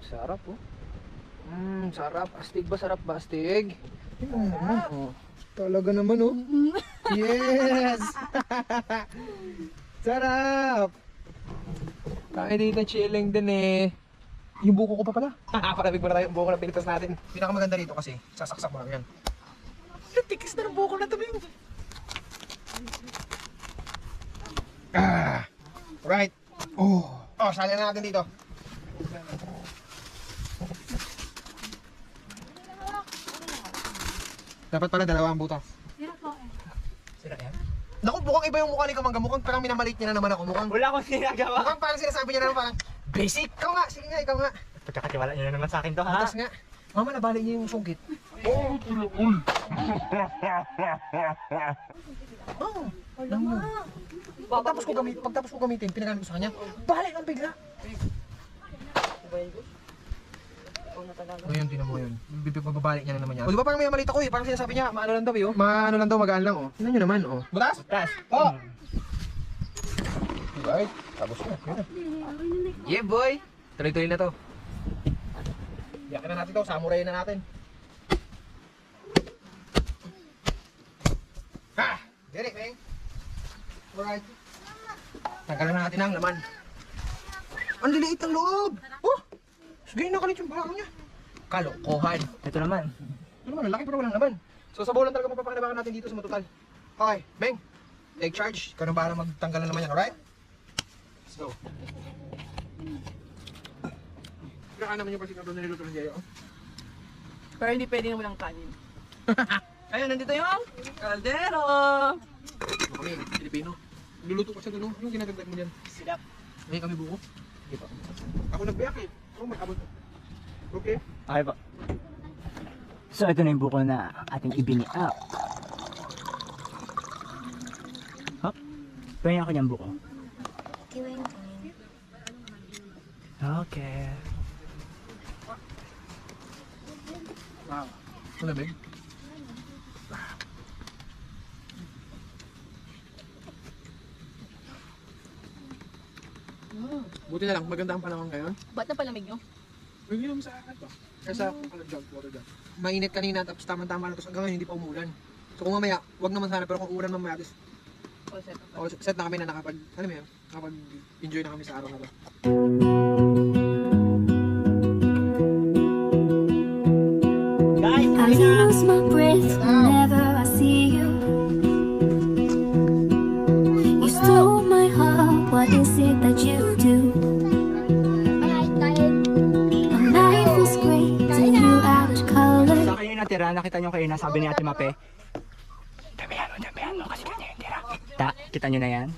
Sarap oh. Sarap. Astig ba? Sarap ba? Astig? Oh. Talaga naman oh. Yes! Sarap! Kaya dito chilling din eh. Yung buko ko pa pala. Palamig pa na tayo yung buko na pinitas natin. Pinakamaganda dito kasi, sasaksak mo lang yan. Tikis na ng buko na ito, Bing. Right. Oh, sali na natin dito. Dapat pala dalawang butas. Sira yan? Naku, mukhang iba yung mukha ni Kamangga. Mukhang parang minamalit niya na naman ako. Mukhang Wala akong ginagawa. mukhang parang sinasabi niya na naman parang basic. Ikaw nga, sige nga, ikaw nga. Pagkakatiwala niyo na naman sa akin to, ha? Butas nga. Mama, nabali niya yung sungkit. Oh, pagtapos ko gamitin, pinagamit ko sa kanya. Balik ang bigla. Ngayon, tinan mo yun. Babalik niya na naman yan. O, di ba parang may malita ko eh. Parang sinasabi niya, maano lang daw eh. Maano lang daw, magaan lang oh. Tingnan nyo naman oh. Butas? Tas. Oh! Right. Tapos na. Yeah boy! Tuloy-tuloy na to. Yakin na natin to. Samurai na natin. Ha! Derek, Beng. Alright. Tanggalan na natin ang laman. Ang liliit ang loob! Oh! Sige, nakalit yung bakang niya. Kalokohan. Ito naman. Ito naman, ang laki pero walang laman. So sa bowl lang talaga mapapakinabangan natin dito sa matutal. Okay, Beng. Take charge. Ikaw na para magtanggal na naman yan, alright? Let's go. Kailangan naman yung pasikado na niluto ng Jaya. Pero hindi pwede na walang kanin. Ayun, nandito yung kaldero. Kami, Pilipino. Luluto ka siya doon, yung ginagagdag mo dyan. Silap. Ngayon kami buko. Hindi pa. Ako nagbiyak eh. Ako mag-abot. Okay? Okay po. So ito na yung buko na ating ibini-up. Hop. Pwede ako niyang buko. Okay. Wow. Malamig. Buti na lang, maganda ang panahon ngayon. Ba't na palamig nyo? Hindi naman sa akin to. Kaya jug water dyan. Mainit kanina tapos tama-tama na tapos hanggang ngayon hindi pa umulan. So kung mamaya, wag naman sana pero kung umulan mamaya tapos set na kami na nakapag enjoy na kami sa araw na to. Guys, I lose my breath whenever I see you. You stole my heart, what is it that you do? My life is great till you out of color. sa kayo yung natira, nakita nyo kayo na sabi ni Ate Mape. Damihan mo kasi kanya yung tira. Kita nyo na yan?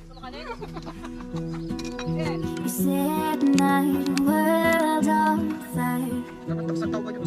You said night world on fire. Dapat tapos ang tawag yung